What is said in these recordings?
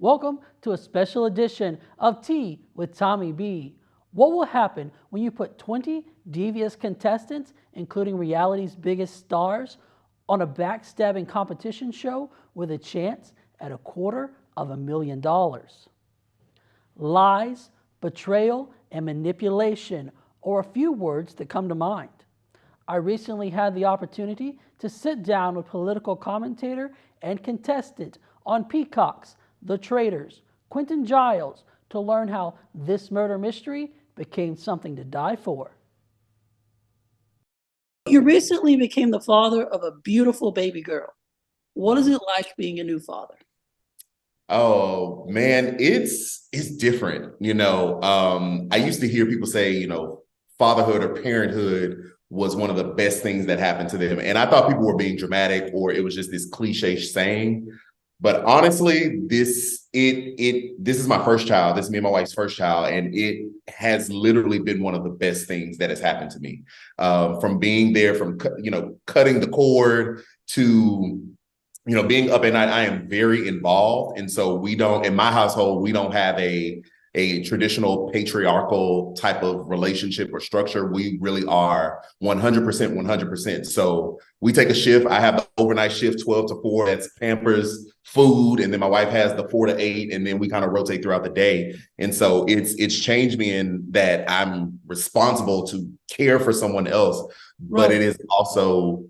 Welcome to a special edition of Tea with Tommy B. What will happen when you put 20 devious contestants, including reality's biggest stars, on a backstabbing competition show with a chance at $250,000? Lies, betrayal, and manipulation are a few words that come to mind. I recently had the opportunity to sit down with political commentator and contestant on Peacock's The Traitors, Quentin Jiles, to learn how this murder mystery became something to die for. You recently became the father of a beautiful baby girl. What is it like being a new father? Oh man, it's different. I used to hear people say, fatherhood or parenthood was one of the best things that happened to them. And I thought people were being dramatic or it was just this cliche saying. But honestly, this is my first child. This is me and my wife's first child, and it has literally been one of the best things that has happened to me. From being there, from cutting the cord to being up at night. I am very involved, and so we don't in my household we don't have a traditional patriarchal type of relationship or structure. We really are 100%. So we take a shift. I have the overnight shift, 12 to 4. That's Pampers, food, and then my wife has the 4 to 8, and then we kind of rotate throughout the day. And so it's changed me in that I'm responsible to care for someone else, but it is also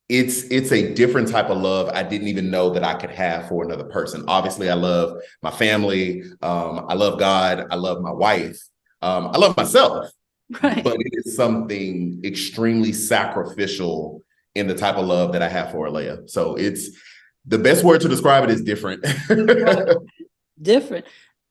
it's a different type of love I didn't even know that I could have for another person. Obviously, I love my family. I love God. I love my wife. I love myself. Right. But it is something extremely sacrificial in the type of love that I have for Alea. So it's the best word to describe it is different. Different.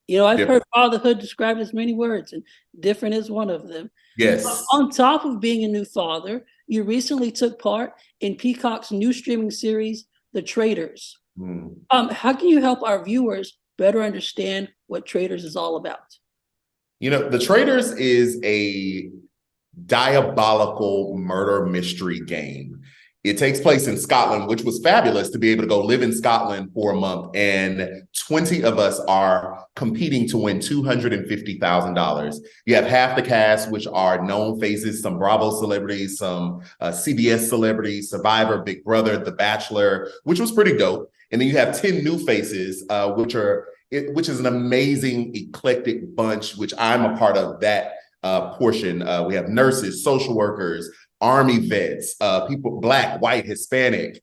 I've heard fatherhood described as many words, and different is one of them. Yes. On top of being a new father, you recently took part in Peacock's new streaming series, The Traitors. How can you help our viewers better understand what Traitors is all about? The Traitors is a diabolical murder mystery game. It takes place in Scotland, which was fabulous to be able to go live in Scotland for a month. And 20 of us are competing to win $250,000. You have half the cast, which are known faces, some Bravo celebrities, some CBS celebrities, Survivor, Big Brother, The Bachelor, which was pretty dope. And then you have 10 new faces, which is an amazing, eclectic bunch, which I'm a part of that portion. We have nurses, social workers, Army vets, people, Black, white, Hispanic,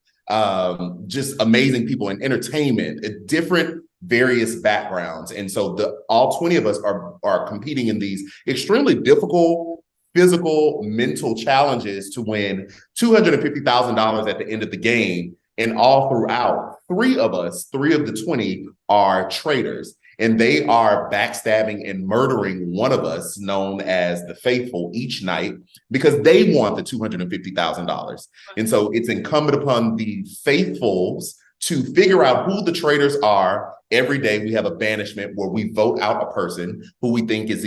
just amazing people in entertainment, different various backgrounds. And so all 20 of us are competing in these extremely difficult physical, mental challenges to win $250,000 at the end of the game. And all throughout, three of the 20 are traitors. And they are backstabbing and murdering one of us, known as the Faithful, each night because they want the $250,000. And so it's incumbent upon the Faithfuls to figure out who the traitors are. Every day we have a banishment where we vote out a person who we think is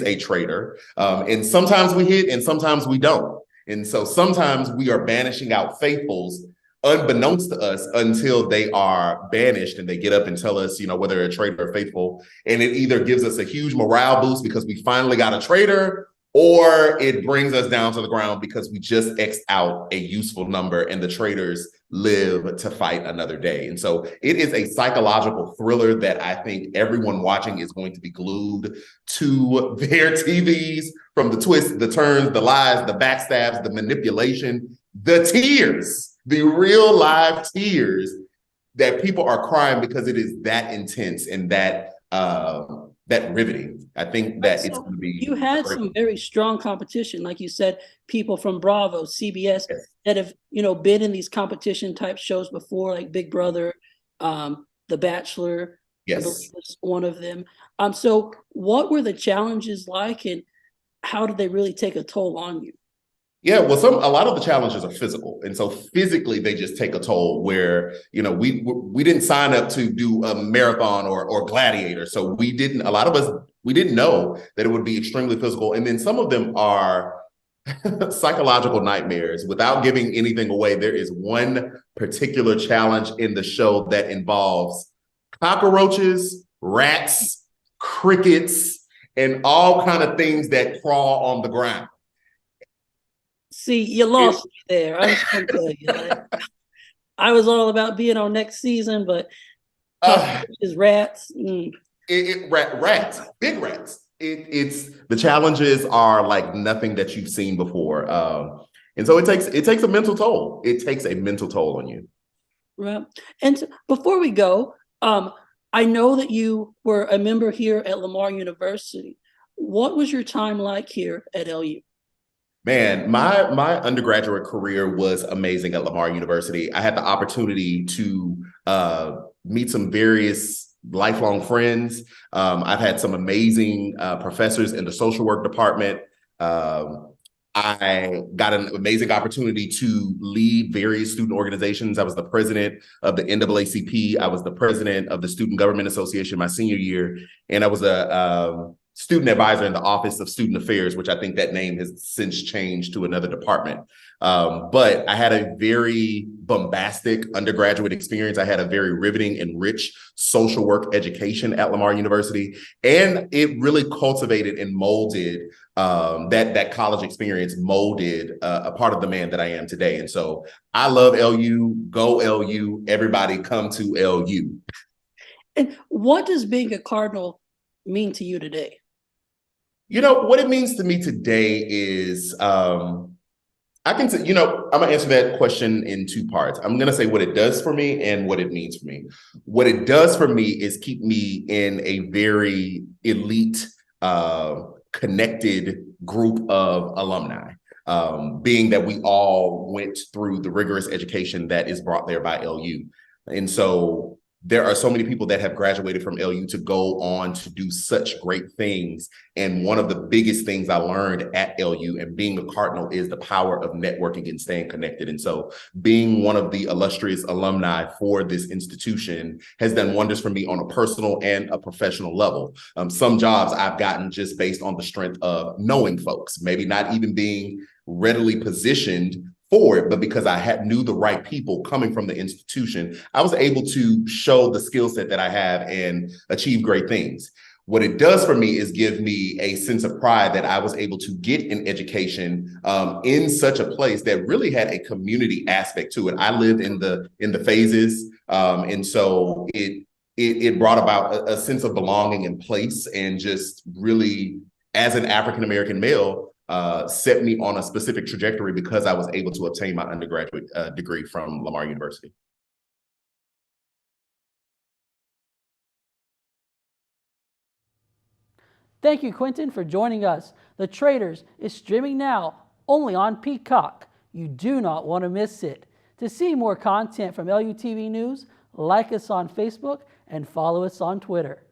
a traitor. And sometimes we hit and sometimes we don't. And so sometimes we are banishing out Faithfuls unbeknownst to us until they are banished and they get up and tell us, whether they're a traitor or faithful. And it either gives us a huge morale boost because we finally got a traitor, or it brings us down to the ground because we just X'd out a useful number and the traitors live to fight another day. And so it is a psychological thriller that I think everyone watching is going to be glued to their TVs, from the twists, the turns, the lies, the backstabs, the manipulation, the tears. The real live tears that people are crying because it is that intense and that riveting. I think that it's going to be. You had some very strong competition, like you said, people from Bravo, CBS, that have been in these competition type shows before, like Big Brother, The Bachelor. Yes, was one of them. So what were the challenges like, and how did they really take a toll on you? Yeah, well, a lot of the challenges are physical, and so physically they just take a toll. Where we didn't sign up to do a marathon or gladiator, so a lot of us didn't know that it would be extremely physical. And then some of them are Psychological nightmares. Without giving anything away, there is one particular challenge in the show that involves cockroaches, rats, crickets, and all kind of things that crawl on the ground. See, you lost me there. I was going to tell you. I was all about being on next season, but cockroaches, rats. Rats, big rats. It's the challenges are like nothing that you've seen before, and so it takes a mental toll. It takes a mental toll on you. Right. And so before we go, I know that you were a member here at Lamar University. What was your time like here at LU? Man, my undergraduate career was amazing at Lamar University. I had the opportunity to meet some various lifelong friends. I've had some amazing professors in the social work department. I got an amazing opportunity to lead various student organizations. I was the president of the NAACP. I was the president of the Student Government Association my senior year, and I was a student advisor in the Office of Student Affairs, which I think that name has since changed to another department. But I had a very bombastic undergraduate experience. I had a very riveting and rich social work education at Lamar University. And it really cultivated and molded that college experience molded a part of the man that I am today. And so I love LU, go LU, everybody come to LU. And what does being a Cardinal mean to you today? You know, what it means to me today is, I can say, I'm gonna answer that question in two parts. I'm gonna say what it does for me and what it means for me. What it does for me is keep me in a very elite, connected group of alumni, being that we all went through the rigorous education that is brought there by LU. And so there are so many people that have graduated from LU to go on to do such great things. And one of the biggest things I learned at LU and being a Cardinal is the power of networking and staying connected. And so being one of the illustrious alumni for this institution has done wonders for me on a personal and a professional level. Some jobs I've gotten just based on the strength of knowing folks, maybe not even being readily positioned for it, but because I knew the right people coming from the institution, I was able to show the skill set that I have and achieve great things. What it does for me is give me a sense of pride that I was able to get an education in such a place that really had a community aspect to it. I lived in the phases, and so it brought about a sense of belonging and place, and just really, as an African-American male, set me on a specific trajectory because I was able to obtain my undergraduate degree from Lamar University. Thank you, Quentin, for joining us. The Traitors is streaming now only on Peacock. You do not want to miss it. To see more content from LUTV News, like us on Facebook and follow us on Twitter.